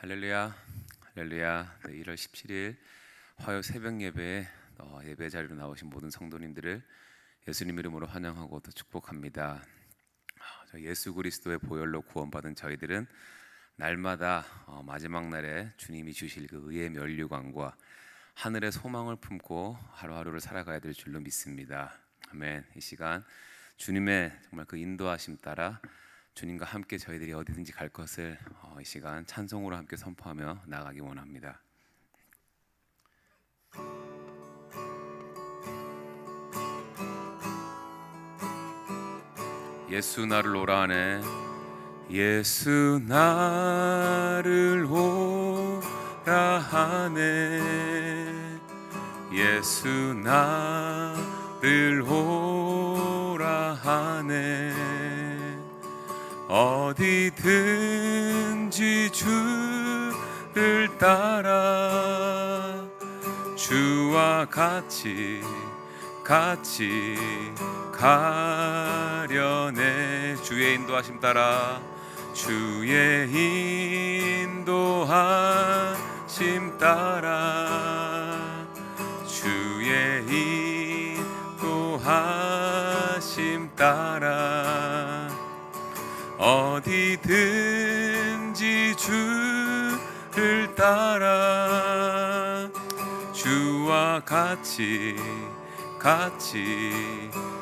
할렐루야, 할렐루야. 네, 1월 17일 화요 새벽 예배에 예배 자리로 나오신 모든 성도님들을 예수님 이름으로 환영하고 또 축복합니다. 저 예수 그리스도의 보혈로 구원받은 저희들은 날마다 마지막 날에 주님이 주실 그 의의 면류관과 하늘의 소망을 품고 하루하루를 살아가야 될 줄로 믿습니다. 아멘. 이 시간 주님의 정말 그 인도하심 따라 주님과 함께 저희들이 어디든지 갈 것을 이 시간 찬송으로 함께 선포하며 나아가기 원합니다. 예수 나를 오라 하네. 예수 나를 오라 하네. 예수 나를 오라 하네. 어디든지 주를 따라 주와 같이 가려네. 주의 인도하심 따라 주의 인도하심 따라 주의 인도하심 따라 어디든지 주를 따라 주와 같이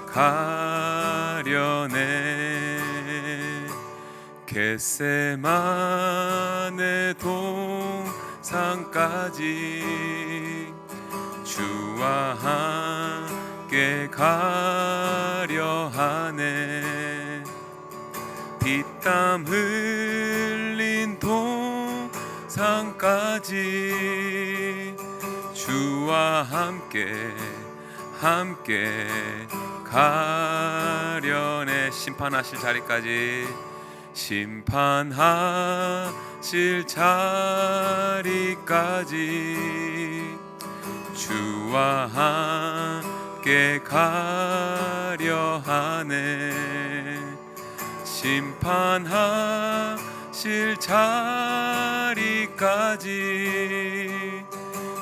가려네. 겟세마네 동산까지 주와 함께 가려 하네. 피땀 흘린 동산까지 주와 함께 가려네. 심판하실 자리까지 주와 함께 가려 하네. 심판하실 자리까지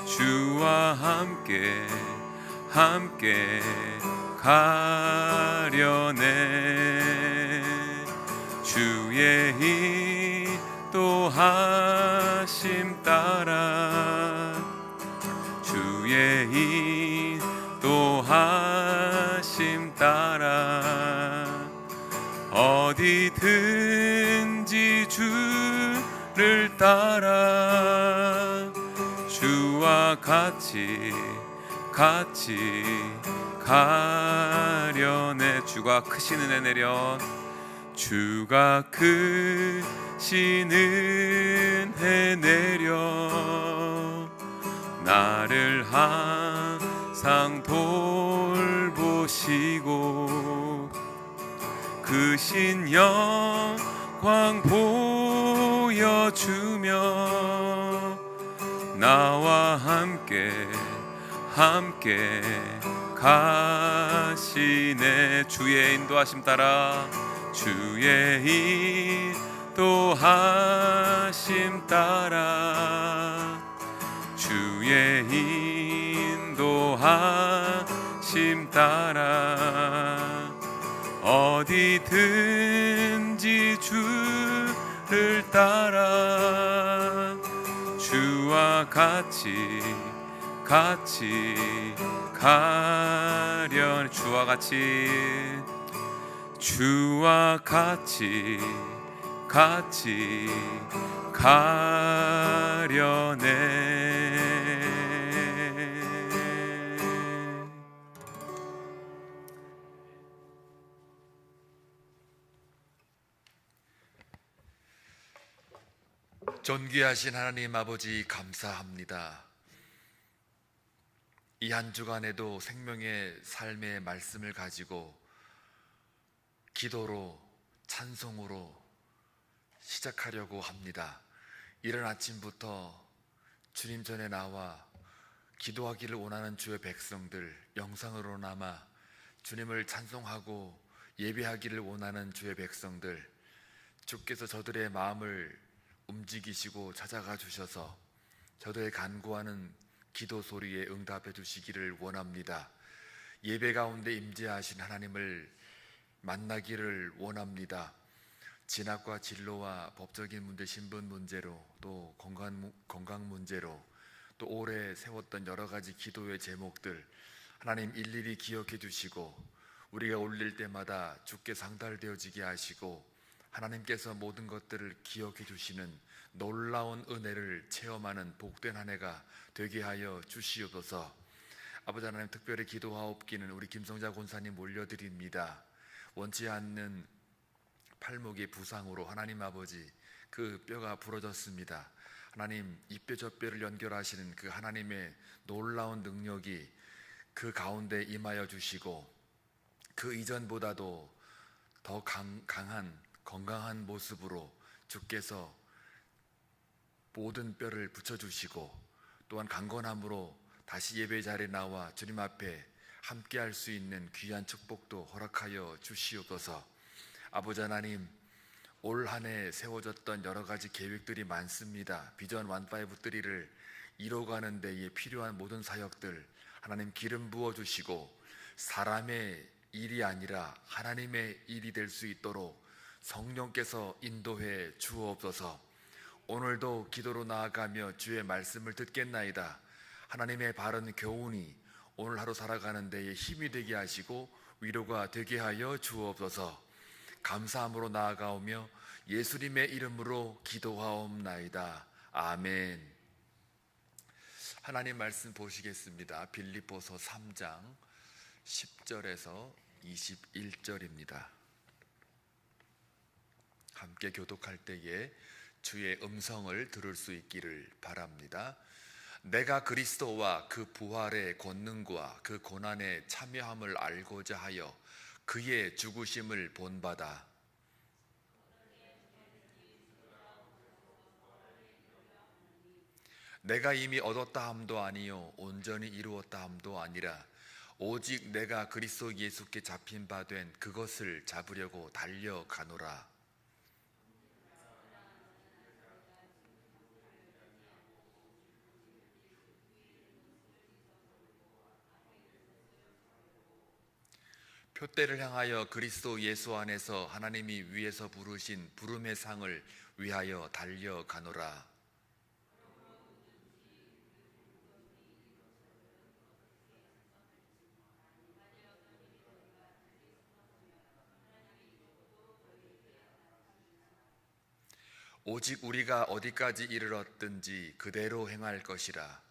주와 함께 가려네. 주의 인도하심 따라 주의 인도하심 따라 어디든지 주를 따라 주와 같이 가려네. 주가 크신 은혜 내려 주가 크신 은혜 내려 나를 항상 돌보시고 크신 영광 보여주며 나와 함께 가시네. 주의 인도하심 따라 주의 인도하심 따라 주의 인도하심 따라 어디든지 주를 따라 주와 같이 가려네. 주와 같이 가려네. 존귀하신 하나님 아버지 감사합니다. 이 한 주간에도 생명의 삶의 말씀을 가지고 기도로 찬송으로 시작하려고 합니다. 이른 아침부터 주님 전에 나와 기도하기를 원하는 주의 백성들, 영상으로나마 주님을 찬송하고 예배하기를 원하는 주의 백성들, 주께서 저들의 마음을 움직이시고 찾아가 주셔서 저도의 간구하는 기도 소리에 응답해 주시기를 원합니다. 예배 가운데 임재하신 하나님을 만나기를 원합니다. 진학과 진로와 법적인 문제, 신분 문제로, 또 건강 문제로, 또 오래 세웠던 여러 가지 기도의 제목들 하나님 일일이 기억해 주시고 우리가 올릴 때마다 주께 상달되어지게 하시고 하나님께서 모든 것들을 기억해 주시는 놀라운 은혜를 체험하는 복된 한 해가 되게 하여 주시옵소서. 아버지 하나님, 특별히 기도하옵기는 우리 김성자 권사님 올려드립니다. 원치 않는 팔목의 부상으로 하나님 아버지 그 뼈가 부러졌습니다. 하나님, 이 뼈 저 뼈를 연결하시는 그 하나님의 놀라운 능력이 그 가운데 임하여 주시고 그 이전보다도 더 강한 건강한 모습으로 주께서 모든 뼈를 붙여주시고 또한 강건함으로 다시 예배 자리에 나와 주님 앞에 함께할 수 있는 귀한 축복도 허락하여 주시옵소서. 아버지 하나님, 올 한 해 세워졌던 여러 가지 계획들이 많습니다. 비전 153를 이뤄가는 데에 필요한 모든 사역들 하나님 기름 부어주시고 사람의 일이 아니라 하나님의 일이 될 수 있도록 성령께서 인도해 주옵소서. 오늘도 기도로 나아가며 주의 말씀을 듣겠나이다. 하나님의 바른 교훈이 오늘 하루 살아가는 데에 힘이 되게 하시고 위로가 되게 하여 주옵소서. 감사함으로 나아가오며 예수님의 이름으로 기도하옵나이다. 아멘. 하나님 말씀 보시겠습니다. 빌립보서 3장 10절에서 21절입니다. 함께 교독할 때에 주의 음성을 들을 수 있기를 바랍니다. 내가 그리스도와 그 부활의 권능과 그 고난에 참여함을 알고자 하여 그의 죽으심을 본받아 내가 이미 얻었다 함도 아니요 온전히 이루었다 함도 아니라 오직 내가 그리스도 예수께 잡힌 바 된 그것을 잡으려고 달려가노라. 표대를 향하여 그리스도 예수 안에서 하나님이 위에서 부르신 부름의 상을 위하여 달려가노라. 오직 우리가 어디까지 이르렀든지 그대로 행할 것이라.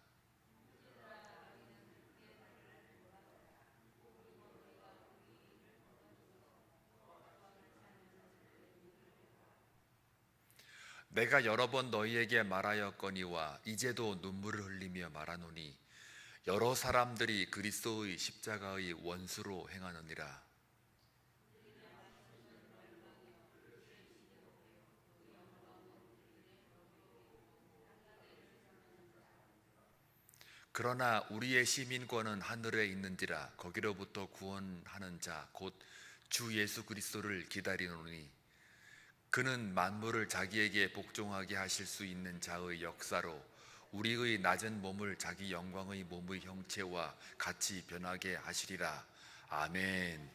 내가 여러 번 너희에게 말하였거니와 이제도 눈물을 흘리며 말하노니 여러 사람들이 그리스도의 십자가의 원수로 행하느니라. 그러나 우리의 시민권은 하늘에 있는지라 거기로부터 구원하는 자 곧 주 예수 그리스도를 기다리노니 그는 만물을 자기에게 복종하게 하실 수 있는 자의 역사로 우리의 낮은 몸을 자기 영광의 몸의 형체와 같이 변하게 하시리라. 아멘.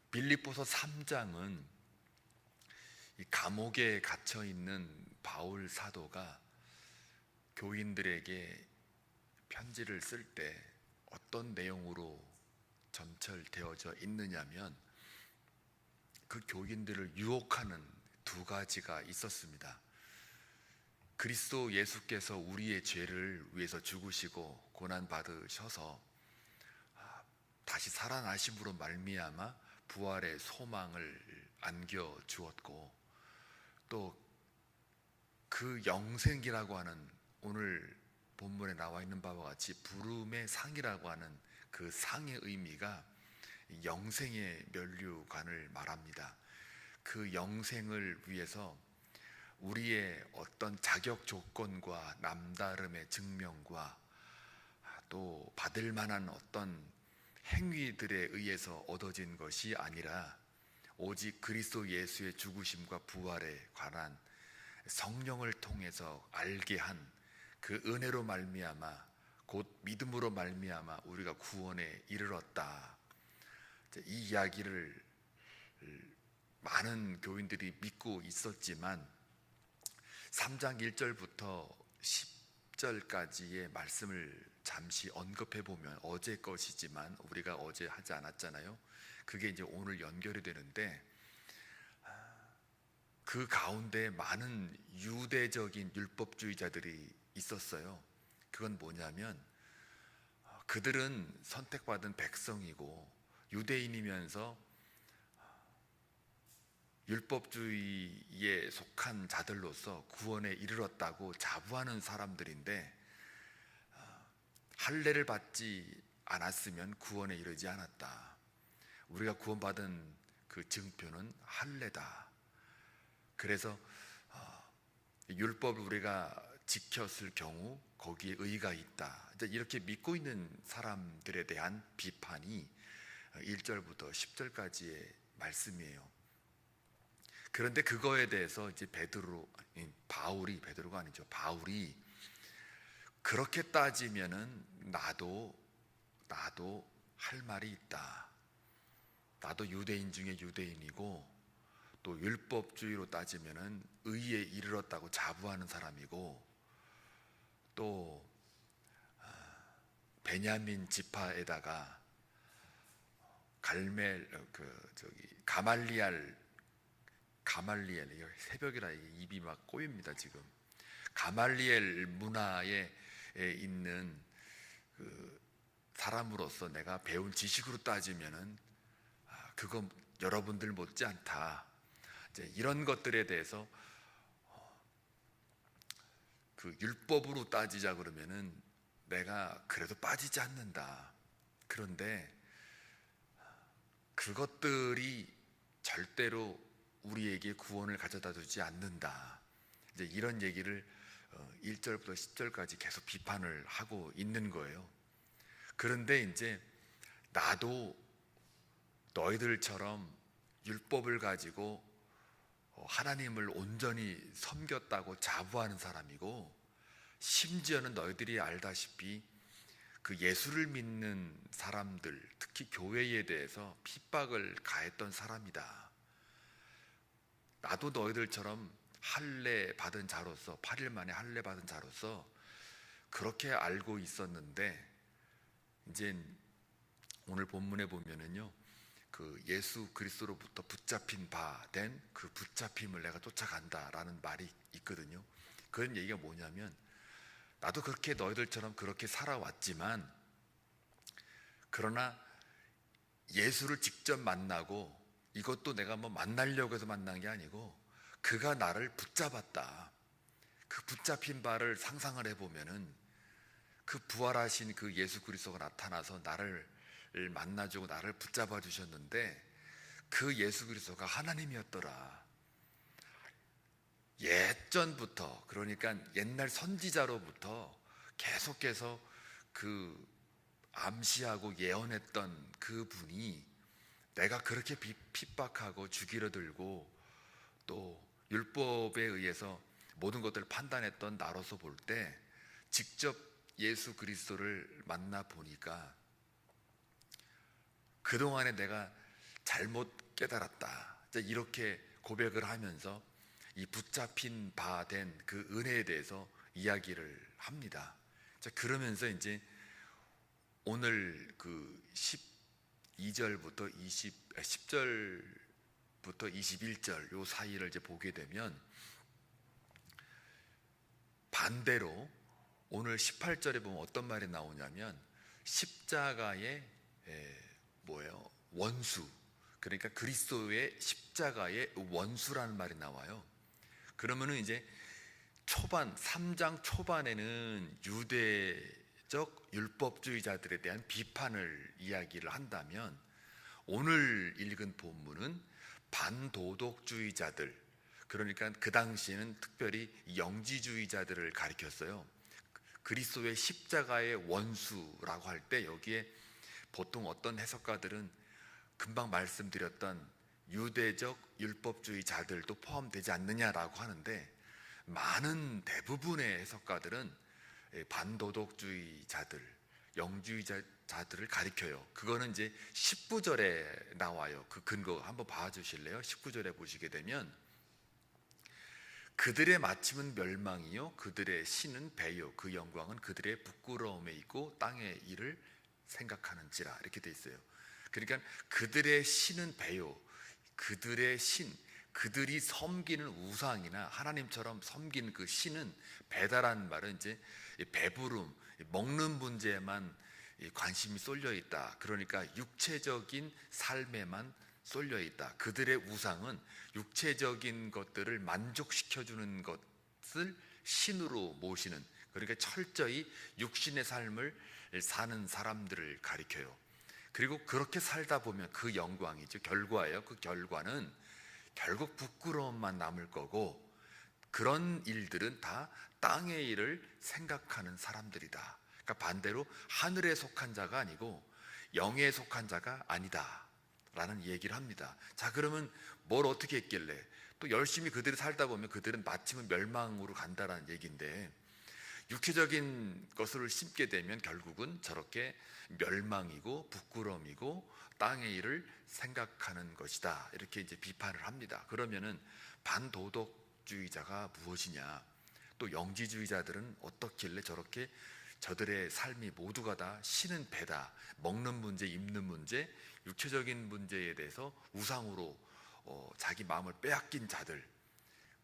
빌립보서 3장은 이 감옥에 갇혀 있는 바울 사도가 교인들에게 편지를 쓸 때 어떤 내용으로 점철되어져 있느냐면 그 교인들을 유혹하는 두 가지가 있었습니다. 그리스도 예수께서 우리의 죄를 위해서 죽으시고 고난 받으셔서 다시 살아나심으로 말미암아 부활의 소망을 안겨 주었고 또 그 영생이라고 하는 오늘 본문에 나와 있는 바와 같이 부름의 상이라고 하는 그 상의 의미가 영생의 면류관을 말합니다. 그 영생을 위해서 우리의 어떤 자격 조건과 남다름의 증명과 또 받을 만한 어떤 행위들에 의해서 얻어진 것이 아니라 오직 그리스도 예수의 죽으심과 부활에 관한 성령을 통해서 알게 한 그 은혜로 말미암아 곧 믿음으로 말미암아 우리가 구원에 이르렀다. 이 이야기를 많은 교인들이 믿고 있었지만 3장 1절부터 10절까지의 말씀을 잠시 언급해 보면 어제 것이지만 우리가 어제 하지 않았잖아요. 그게 이제 오늘 연결이 되는데 그 가운데 많은 유대적인 율법주의자들이 있었어요. 그건 뭐냐면 그들은 선택받은 백성이고 유대인이면서 율법주의에 속한 자들로서 구원에 이르렀다고 자부하는 사람들인데 할례를 받지 않았으면 구원에 이르지 않았다. 우리가 구원받은 그 증표는 할례다. 그래서 율법을 우리가 지켰을 경우 거기에 의가 있다. 이렇게 믿고 있는 사람들에 대한 비판이 1절부터 10절까지의 말씀이에요. 그런데 그거에 대해서 이제 베드로가 아니죠. 바울이 그렇게 따지면은 나도 할 말이 있다. 나도 유대인 중에 유대인이고 또 율법주의로 따지면은 의에 이르렀다고 자부하는 사람이고 또 베냐민 지파에다가 가말리엘 새벽이라 입이 막 꼬입니다 지금. 가말리엘 문화에 있는 그 사람으로서 내가 배운 지식으로 따지면은 그거 여러분들 못지 않다. 이제 이런 것들에 대해서 그 율법으로 따지자 그러면은 내가 그래도 빠지지 않는다. 그런데 그것들이 절대로 우리에게 구원을 가져다 주지 않는다. 이제 이런 얘기를 1절부터 10절까지 계속 비판을 하고 있는 거예요. 그런데 이제 나도 너희들처럼 율법을 가지고 하나님을 온전히 섬겼다고 자부하는 사람이고 심지어는 너희들이 알다시피 그 예수를 믿는 사람들, 특히 교회에 대해서 핍박을 가했던 사람이다. 나도 너희들처럼 할례 받은 자로서 8일 만에 할례 받은 자로서 그렇게 알고 있었는데 이제 오늘 본문에 보면은요 그 예수 그리스도로부터 붙잡힌 바 된 그 붙잡힘을 내가 쫓아간다라는 말이 있거든요. 그런 얘기가 뭐냐면 나도 그렇게 너희들처럼 그렇게 살아왔지만 그러나 예수를 직접 만나고 이것도 내가 뭐 만나려고 해서 만난 게 아니고 그가 나를 붙잡았다. 그 붙잡힌 바를 상상을 해보면은 그 부활하신 그 예수 그리스도가 나타나서 나를 만나주고 나를 붙잡아 주셨는데 그 예수 그리스도가 하나님이었더라. 예전부터 그러니까 옛날 선지자로부터 계속해서 그 암시하고 예언했던 그 분이 내가 그렇게 핍박하고 죽이려 들고 또 율법에 의해서 모든 것들을 판단했던 나로서 볼 때 직접 예수 그리스도를 만나 보니까 그동안에 내가 잘못 깨달았다. 이렇게 고백을 하면서 이 붙잡힌 바 된 그 은혜에 대해서 이야기를 합니다. 그러면서 이제 오늘 그 12절부터 10절부터 21절 요 사이를 이제 보게 되면 반대로 오늘 18절에 보면 어떤 말이 나오냐면 십자가의 원수, 그러니까 그리스도의 십자가의 원수라는 말이 나와요. 그러면은 이제 3장 초반에는 유대적 율법주의자들에 대한 비판을 이야기를 한다면 오늘 읽은 본문은 반도덕주의자들, 그러니까 그 당시에는 특별히 영지주의자들을 가리켰어요. 그리스도의 십자가의 원수라고 할 때 여기에 보통 어떤 해석가들은 금방 말씀드렸던 유대적 율법주의자들도 포함되지 않느냐라고 하는데, 많은 대부분의 해석가들은 반도덕주의자들, 영주의자들을 가리켜요. 그거는 이제 19절에 나와요. 그 근거 한번 봐주실래요? 19절에 보시게 되면 그들의 마침은 멸망이요 그들의 신은 배요 그 영광은 그들의 부끄러움에 있고 땅의 일을 생각하는지라, 이렇게 돼 있어요. 그러니까 그들의 신은 배요, 그들의 신, 그들이 섬기는 우상이나 하나님처럼 섬기는 그 신은, 배다라는 말은 이제 배부름, 먹는 문제에만 관심이 쏠려 있다. 그러니까 육체적인 삶에만 쏠려 있다. 그들의 우상은 육체적인 것들을 만족시켜주는 것을 신으로 모시는, 그러니까 철저히 육신의 삶을 사는 사람들을 가리켜요. 그리고 그렇게 살다 보면 그 영광이죠, 결과예요. 그 결과는 결국 부끄러움만 남을 거고, 그런 일들은 다 땅의 일을 생각하는 사람들이다. 그러니까 반대로 하늘에 속한 자가 아니고 영에 속한 자가 아니다 라는 얘기를 합니다. 자, 그러면 뭘 어떻게 했길래 또 열심히 그들이 살다 보면 그들은 마침은 멸망으로 간다라는 얘기인데, 육체적인 것을 심게 되면 결국은 저렇게 멸망이고 부끄러움이고 땅의 일을 생각하는 것이다, 이렇게 이제 비판을 합니다. 그러면은 반도덕주의자가 무엇이냐, 또 영지주의자들은 어떻길래 저렇게 저들의 삶이 모두가 다 신은 배다, 먹는 문제, 입는 문제, 육체적인 문제에 대해서 우상으로 자기 마음을 빼앗긴 자들,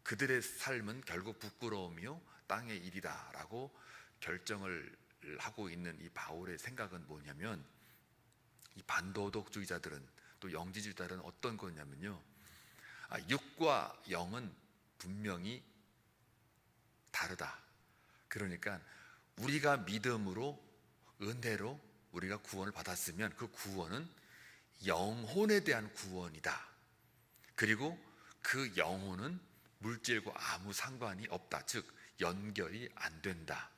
그들의 삶은 결국 부끄러움이요 땅의 일이다 라고 결정을 하고 있는 이 바울의 생각은 뭐냐면, 이 반도덕주의자들은, 또 영지주의자들은 어떤 거냐면요, 육과 영은 분명히 다르다. 그러니까 우리가 믿음으로, 은혜로 우리가 구원을 받았으면 그 구원은 영혼에 대한 구원이다. 그리고 그 영혼은 물질과 아무 상관이 없다. 즉 연결이 안 된다.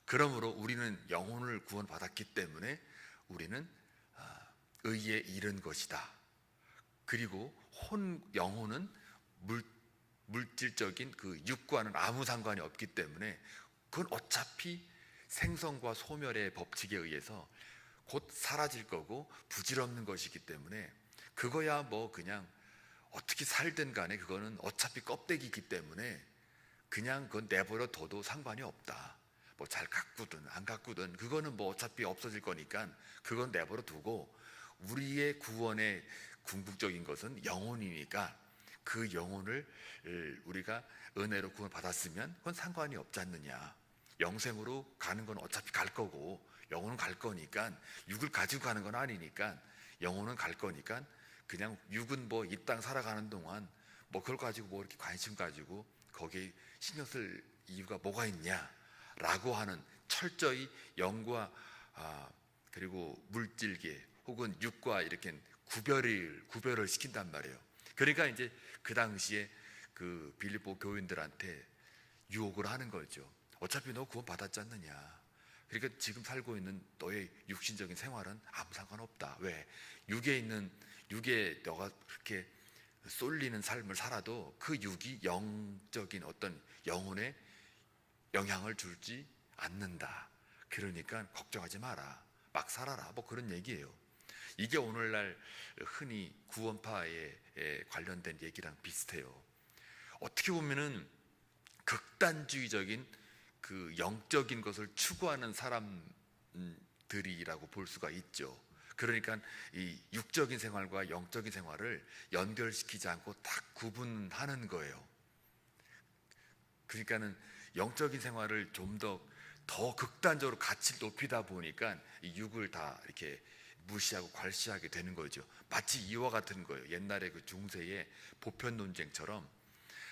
그러므로 우리는 영혼을 구원받았기 때문에 우리는 의에 이른 것이다. 그리고 영혼은 물질적인 그 육과는 아무 상관이 없기 때문에 그건 어차피 생성과 소멸의 법칙에 의해서 곧 사라질 거고 부질없는 것이기 때문에, 그거야 뭐 그냥 어떻게 살든 간에 그거는 어차피 껍데기이기 때문에 그냥 그건 내버려 둬도 상관이 없다. 뭐 잘 가꾸든 안 가꾸든 그거는 뭐 어차피 없어질 거니까 그건 내버려 두고, 우리의 구원의 궁극적인 것은 영혼이니까 그 영혼을 우리가 은혜로 구원 받았으면 그건 상관이 없지 않느냐. 영생으로 가는 건 어차피 갈 거고 영혼은 갈 거니까, 육을 가지고 가는 건 아니니까 영혼은 갈 거니까 그냥 육은 뭐 이 땅 살아가는 동안 뭐 그걸 가지고 뭐 이렇게 관심 가지고 거기에 신경 쓸 이유가 뭐가 있냐라고 하는, 철저히 영과 그리고 물질계 혹은 육과 이렇게 구별을 시킨단 말이에요. 그러니까 이제 그 당시에 그 빌립보 교인들한테 유혹을 하는 거죠. 어차피 너 구원 받았지 않느냐. 그러니까 지금 살고 있는 너의 육신적인 생활은 아무 상관없다. 왜? 육에 너가 그렇게 쏠리는 삶을 살아도 그 육이 영적인 어떤 영혼에 영향을 줄지 않는다. 그러니까 걱정하지 마라. 막 살아라. 뭐 그런 얘기예요. 이게 오늘날 흔히 구원파에 관련된 얘기랑 비슷해요. 어떻게 보면은 극단주의적인 그 영적인 것을 추구하는 사람들이라고 볼 수가 있죠. 그러니까 이 육적인 생활과 영적인 생활을 연결시키지 않고 딱 구분하는 거예요. 그러니까는 영적인 생활을 좀 더 극단적으로 가치를 높이다 보니까 이 육을 다 이렇게 무시하고 괄시하게 되는 거죠. 마치 이와 같은 거예요. 옛날에 그 중세의 보편 논쟁처럼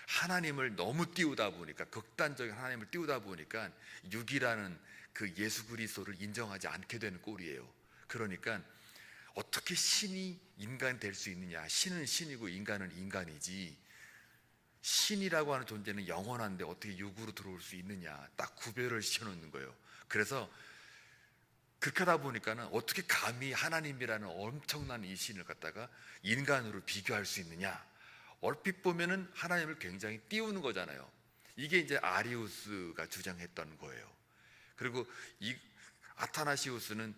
하나님을 너무 띄우다 보니까, 극단적인 하나님을 띄우다 보니까 육이라는 그 예수 그리스도를 인정하지 않게 되는 꼴이에요. 그러니까 어떻게 신이 인간 될 수 있느냐. 신은 신이고 인간은 인간이지, 신이라고 하는 존재는 영원한데 어떻게 육으로 들어올 수 있느냐. 딱 구별을 시켜놓는 거예요. 그래서 그렇게 하다 보니까는 어떻게 감히 하나님이라는 엄청난 이 신을 갖다가 인간으로 비교할 수 있느냐? 얼핏 보면은 하나님을 굉장히 띄우는 거잖아요. 이게 이제 아리우스가 주장했던 거예요. 그리고 이 아타나시우스는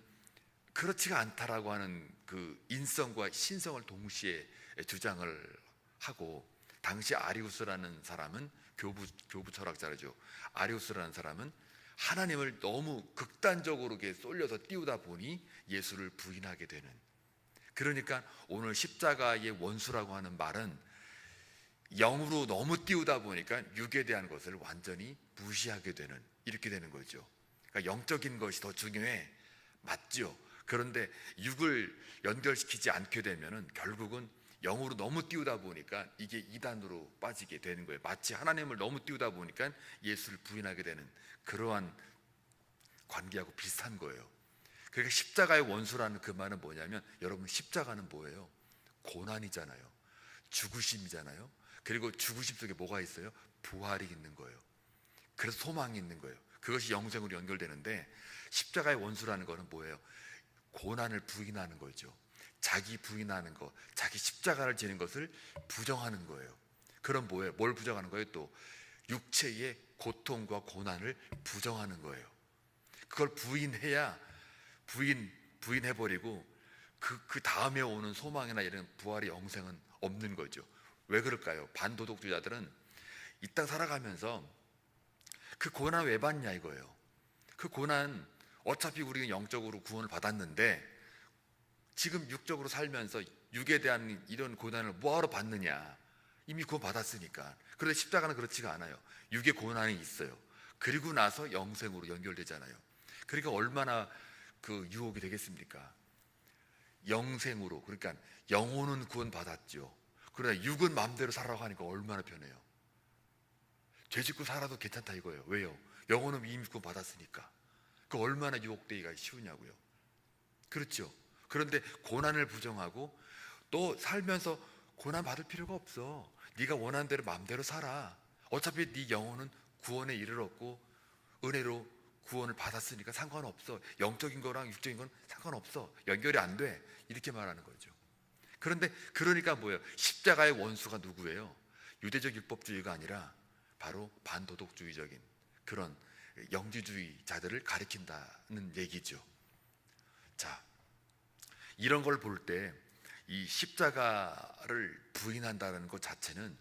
그렇지가 않다라고 하는 그 인성과 신성을 동시에 주장을 하고, 당시 아리우스라는 사람은 교부 철학자죠. 아리우스라는 사람은 하나님을 너무 극단적으로 이렇게 쏠려서 띄우다 보니 예수를 부인하게 되는, 그러니까 오늘 십자가의 원수라고 하는 말은 영으로 너무 띄우다 보니까 육에 대한 것을 완전히 무시하게 되는, 이렇게 되는 거죠. 그러니까 영적인 것이 더 중요해, 맞죠? 그런데 육을 연결시키지 않게 되면은 결국은 영으로 너무 띄우다 보니까 이게 이단으로 빠지게 되는 거예요. 마치 하나님을 너무 띄우다 보니까 예수를 부인하게 되는 그러한 관계하고 비슷한 거예요. 그러니까 십자가의 원수라는 그 말은 뭐냐면, 여러분 십자가는 뭐예요? 고난이잖아요. 죽으심이잖아요. 그리고 죽으심 속에 뭐가 있어요? 부활이 있는 거예요. 그래서 소망이 있는 거예요. 그것이 영생으로 연결되는데, 십자가의 원수라는 거는 뭐예요? 고난을 부인하는 거죠. 자기 부인하는 거, 자기 십자가를 지는 것을 부정하는 거예요. 그럼 뭐예요? 뭘 부정하는 거예요? 또 육체의 고통과 고난을 부정하는 거예요. 그걸 부인해야 부인해버리고 그 다음에 오는 소망이나 이런 부활의 영생은 없는 거죠. 왜 그럴까요? 반도덕주의자들은 이 땅 살아가면서 그 고난 왜 받냐 이거예요. 그 고난 어차피 우리는 영적으로 구원을 받았는데 지금 육적으로 살면서 육에 대한 이런 고난을 뭐하러 받느냐, 이미 구원 받았으니까. 그런데 십자가는 그렇지가 않아요. 육의 고난이 있어요. 그리고 나서 영생으로 연결되잖아요. 그러니까 얼마나 그 유혹이 되겠습니까? 영생으로, 그러니까 영혼은 구원 받았죠. 그러나 육은 마음대로 살아가고 하니까 얼마나 편해요. 죄 짓고 살아도 괜찮다 이거예요. 왜요? 영혼은 이미 구원 받았으니까. 그 얼마나 유혹되기가 쉬우냐고요. 그렇죠? 그런데 고난을 부정하고 또 살면서 고난 받을 필요가 없어. 네가 원하는 대로 마음대로 살아. 어차피 네 영혼은 구원에 이르렀고 은혜로 구원을 받았으니까 상관없어. 영적인 거랑 육적인 건 상관없어. 연결이 안 돼. 이렇게 말하는 거죠. 그런데 그러니까 뭐예요? 십자가의 원수가 누구예요? 유대적 율법주의가 아니라 바로 반도덕주의적인 그런 영지주의자들을 가리킨다는 얘기죠. 자, 이런 걸 볼 때 이 십자가를 부인한다는 것 자체는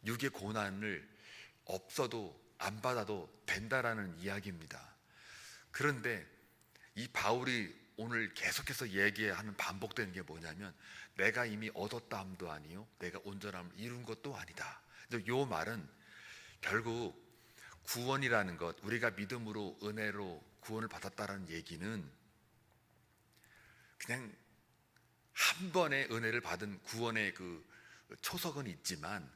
육의 고난을 없어도 안 받아도 된다라는 이야기입니다. 그런데 이 바울이 오늘 계속해서 얘기하는, 반복되는 게 뭐냐면, 내가 이미 얻었다함도 아니요 내가 온전함을 이룬 것도 아니다. 이 말은 결국 구원이라는 것, 우리가 믿음으로 은혜로 구원을 받았다라는 얘기는 그냥 한 번의 은혜를 받은 구원의 그 초석은 있지만,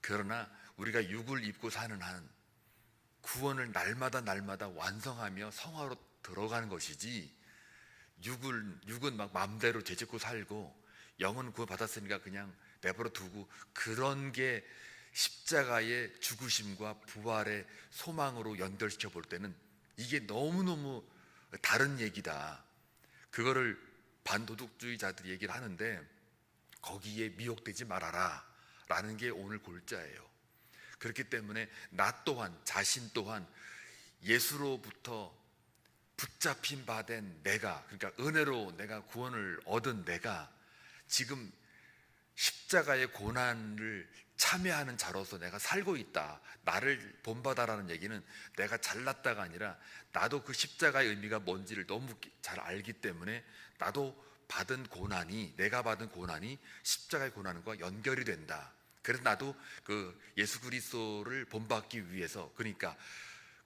그러나 우리가 육을 입고 사는 한 구원을 날마다 완성하며 성화로 들어가는 것이지, 육은 막 마음대로 죄짓고 살고 영은 구원 받았으니까 그냥 내버려 두고, 그런 게 십자가의 죽으심과 부활의 소망으로 연결시켜 볼 때는 이게 너무너무 다른 얘기다. 그거를 반도덕주의자들이 얘기를 하는데, 거기에 미혹되지 말아라 라는 게 오늘 골자예요. 그렇기 때문에 나 또한, 자신 또한 예수로부터 붙잡힌 바 된 내가, 그러니까 은혜로 내가 구원을 얻은 내가 지금 십자가의 고난을 참여하는 자로서 내가 살고 있다, 나를 본받아라는 얘기는 내가 잘났다가 아니라 나도 그 십자가의 의미가 뭔지를 너무 잘 알기 때문에 나도 받은 고난이, 내가 받은 고난이 십자가의 고난과 연결이 된다. 그래서 나도 그 예수 그리스도를 본받기 위해서, 그러니까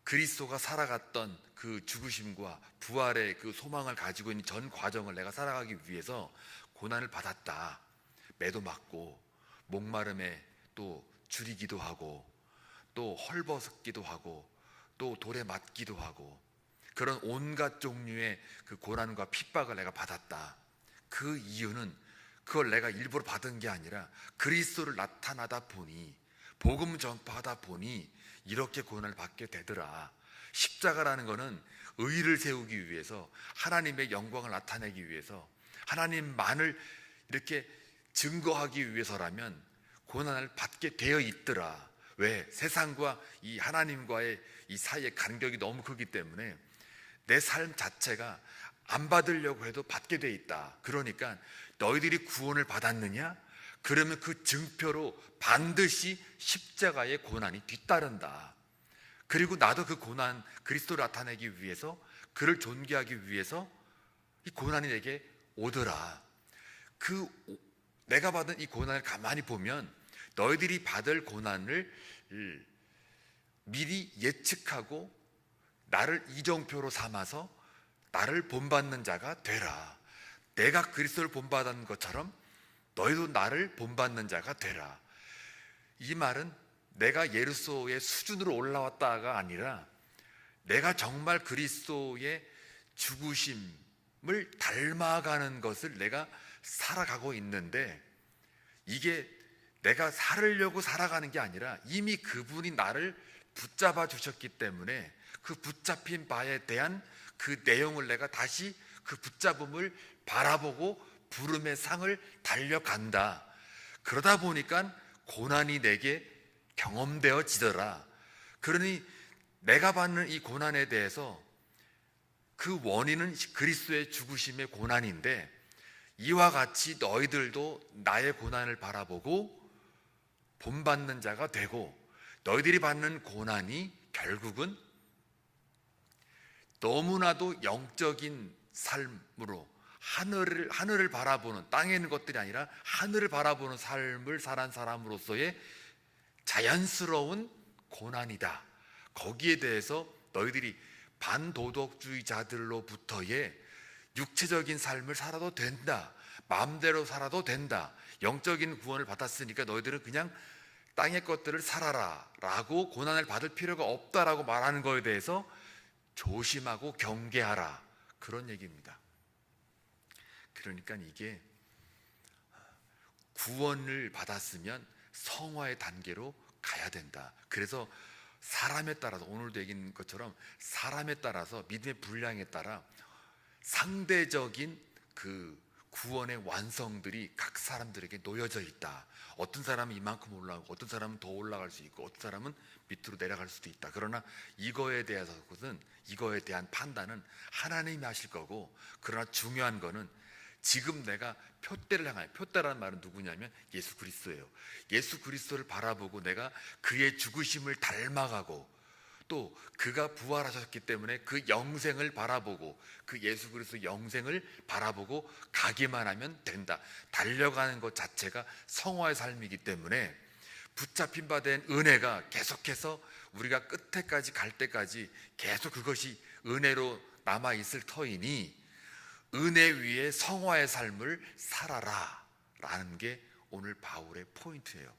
그리스도가 살아갔던 그 죽으심과 부활의 그 소망을 가지고 있는 전 과정을 내가 살아가기 위해서 고난을 받았다. 매도 맞고 목마름에 또 줄이기도 하고 또 헐벗기도 하고 또 돌에 맞기도 하고, 그런 온갖 종류의 그 고난과 핍박을 내가 받았다. 그 이유는 그걸 내가 일부러 받은 게 아니라 그리스도를 나타나다 보니, 복음 전파하다 보니 이렇게 고난을 받게 되더라. 십자가라는 거는 의를 세우기 위해서, 하나님의 영광을 나타내기 위해서, 하나님만을 이렇게 증거하기 위해서라면 고난을 받게 되어 있더라. 왜? 세상과 이 하나님과의 이 사이의 간격이 너무 크기 때문에 내 삶 자체가 안 받으려고 해도 받게 돼 있다. 그러니까 너희들이 구원을 받았느냐? 그러면 그 증표로 반드시 십자가의 고난이 뒤따른다. 그리고 나도 그 고난, 그리스도를 나타내기 위해서, 그를 존귀하기 위해서 이 고난이 내게 오더라. 내가 받은 이 고난을 가만히 보면 너희들이 받을 고난을 미리 예측하고 나를 이정표로 삼아서 나를 본받는 자가 되라. 내가 그리스도를 본받은 것처럼 너희도 나를 본받는 자가 되라. 이 말은 내가 예루소의 수준으로 올라왔다가 아니라 내가 정말 그리스도의 죽으심을 닮아가는 것을 내가 살아가고 있는데, 이게 내가 살으려고 살아가는 게 아니라 이미 그분이 나를 붙잡아 주셨기 때문에 그 붙잡힌 바에 대한 그 내용을 내가 다시 그 붙잡음을 바라보고 부름의 상을 달려간다. 그러다 보니까 고난이 내게 경험되어지더라. 그러니 내가 받는 이 고난에 대해서 그 원인은 그리스도의 죽으심의 고난인데, 이와 같이 너희들도 나의 고난을 바라보고 본받는 자가 되고, 너희들이 받는 고난이 결국은 너무나도 영적인 삶으로 하늘을 바라보는, 땅에 있는 것들이 아니라 하늘을 바라보는 삶을 살한 사람으로서의 자연스러운 고난이다. 거기에 대해서 너희들이 반도덕주의자들로부터의 육체적인 삶을 살아도 된다, 마음대로 살아도 된다, 영적인 구원을 받았으니까 너희들은 그냥 땅의 것들을 살아라 라고, 고난을 받을 필요가 없다라고 말하는 거에 대해서 조심하고 경계하라, 그런 얘기입니다. 그러니까 이게 구원을 받았으면 성화의 단계로 가야 된다. 그래서 사람에 따라서, 오늘도 얘기한 것처럼 사람에 따라서, 믿음의 분량에 따라 상대적인 그 구원의 완성들이 각 사람들에게 놓여져 있다. 어떤 사람은 이만큼 올라가고, 어떤 사람은 더 올라갈 수 있고, 어떤 사람은 밑으로 내려갈 수도 있다. 그러나 이거에 대한 판단은 하나님이 하실 거고, 그러나 중요한 거는 지금 내가 표대를 향하여, 표대라는 말은 누구냐면 예수 그리스도예요. 예수 그리스도를 바라보고 내가 그의 죽으심을 닮아가고, 또 그가 부활하셨기 때문에 그 영생을 바라보고, 그 예수 그리스도 영생을 바라보고 가기만 하면 된다. 달려가는 것 자체가 성화의 삶이기 때문에 붙잡힌 바 된 은혜가 계속해서 우리가 끝에까지 갈 때까지 계속 그것이 은혜로 남아있을 터이니, 은혜 위에 성화의 삶을 살아라 라는 게 오늘 바울의 포인트예요.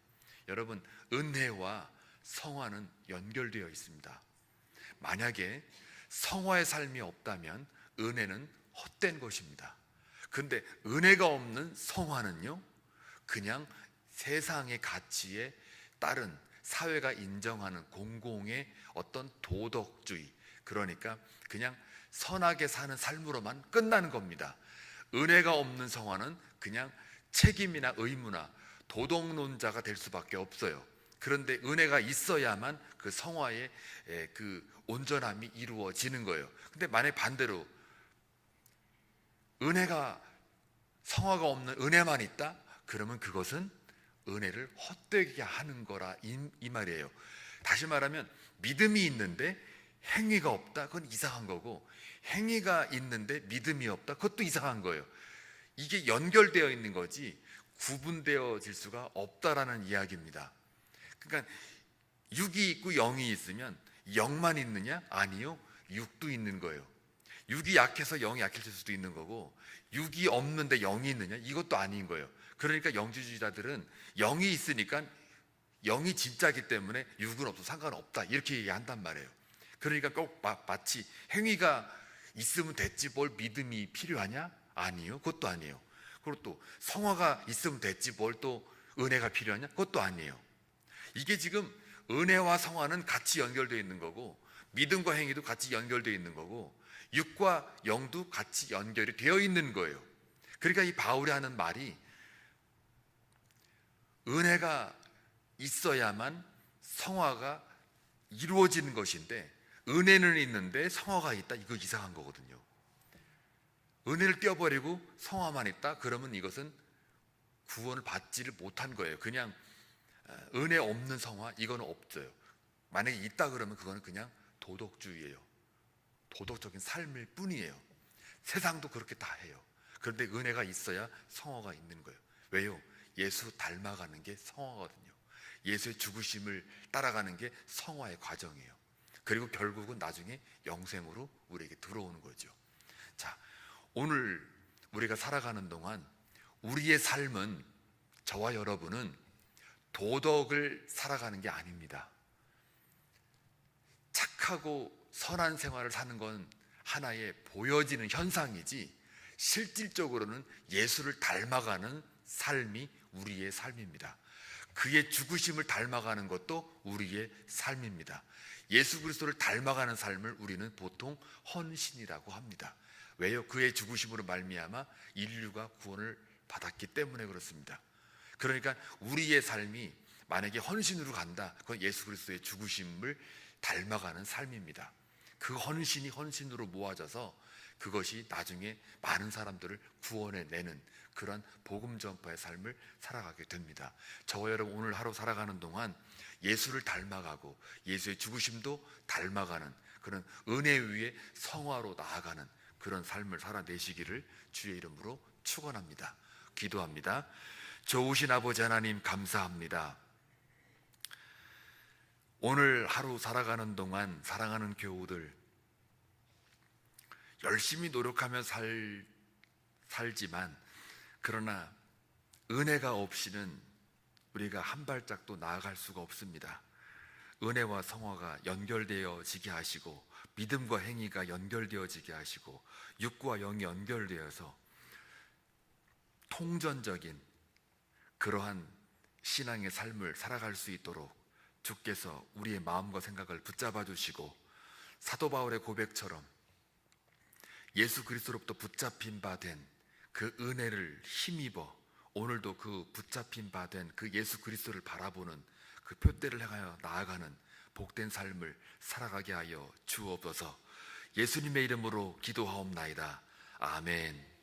여러분, 은혜와 성화는 연결되어 있습니다. 만약에 성화의 삶이 없다면 은혜는 헛된 것입니다. 그런데 은혜가 없는 성화는요, 그냥 세상의 가치에 따른, 사회가 인정하는 공공의 어떤 도덕주의, 그러니까 그냥 선하게 사는 삶으로만 끝나는 겁니다. 은혜가 없는 성화는 그냥 책임이나 의무나 도덕론자가 될 수밖에 없어요. 그런데 은혜가 있어야만 그 성화의 그 온전함이 이루어지는 거예요. 근데 만약 반대로 성화가 없는 은혜만 있다? 그러면 그것은 은혜를 헛되게 하는 거라, 이 말이에요. 다시 말하면 믿음이 있는데 행위가 없다? 그건 이상한 거고, 행위가 있는데 믿음이 없다? 그것도 이상한 거예요. 이게 연결되어 있는 거지 구분되어질 수가 없다라는 이야기입니다. 그러니까 6이 있고 0이 있으면 0만 있느냐? 아니요, 6도 있는 거예요. 6이 약해서 0이 약해질 수도 있는 거고, 6이 없는데 0이 있느냐? 이것도 아닌 거예요. 그러니까 영주주의자들은 0이 있으니까 0이 진짜기 때문에 6은 없어도 상관없다, 이렇게 얘기한단 말이에요. 그러니까 꼭 마치 행위가 있으면 됐지 뭘 믿음이 필요하냐? 아니요, 그것도 아니에요. 그리고 또 성화가 있으면 됐지 뭘 또 은혜가 필요하냐? 그것도 아니에요. 이게 지금 은혜와 성화는 같이 연결되어 있는 거고, 믿음과 행위도 같이 연결되어 있는 거고, 육과 영도 같이 연결이 되어 있는 거예요. 그러니까 이 바울이 하는 말이 은혜가 있어야만 성화가 이루어지는 것인데, 은혜는 있는데 성화가 있다, 이거 이상한 거거든요. 은혜를 떼어버리고 성화만 있다, 그러면 이것은 구원을 받지를 못한 거예요. 그냥 은혜 없는 성화, 이거는 없어요. 만약에 있다 그러면 그거는 그냥 도덕주의예요. 도덕적인 삶일 뿐이에요. 세상도 그렇게 다 해요. 그런데 은혜가 있어야 성화가 있는 거예요. 왜요? 예수 닮아가는 게 성화거든요. 예수의 죽으심을 따라가는 게 성화의 과정이에요. 그리고 결국은 나중에 영생으로 우리에게 들어오는 거죠. 자, 오늘 우리가 살아가는 동안 우리의 삶은, 저와 여러분은 도덕을 살아가는 게 아닙니다. 착하고 선한 생활을 사는 건 하나의 보여지는 현상이지, 실질적으로는 예수를 닮아가는 삶이 우리의 삶입니다. 그의 죽으심을 닮아가는 것도 우리의 삶입니다. 예수 그리스도를 닮아가는 삶을 우리는 보통 헌신이라고 합니다. 왜요? 그의 죽으심으로 말미암아 인류가 구원을 받았기 때문에 그렇습니다. 그러니까 우리의 삶이 만약에 헌신으로 간다, 그건 예수 그리스도의 죽으심을 닮아가는 삶입니다. 그 헌신이 헌신으로 모아져서 그것이 나중에 많은 사람들을 구원해 내는 그런 복음 전파의 삶을 살아가게 됩니다. 저와 여러분, 오늘 하루 살아가는 동안 예수를 닮아가고 예수의 죽으심도 닮아가는 그런 은혜 위에 성화로 나아가는 그런 삶을 살아내시기를 주의 이름으로 축원합니다. 기도합니다. 좋으신 아버지 하나님, 감사합니다. 오늘 하루 살아가는 동안 사랑하는 교우들, 열심히 노력하며 살지만 그러나 은혜가 없이는 우리가 한 발짝도 나아갈 수가 없습니다. 은혜와 성화가 연결되어지게 하시고, 믿음과 행위가 연결되어지게 하시고, 육과 영이 연결되어서 통전적인 그러한 신앙의 삶을 살아갈 수 있도록 주께서 우리의 마음과 생각을 붙잡아 주시고, 사도 바울의 고백처럼 예수 그리스도로부터 붙잡힌 바 된 그 은혜를 힘입어 오늘도 그 붙잡힌 바 된 그 예수 그리스도를 바라보는 그 표대를 향하여 나아가는 복된 삶을 살아가게 하여 주옵소서. 예수님의 이름으로 기도하옵나이다. 아멘.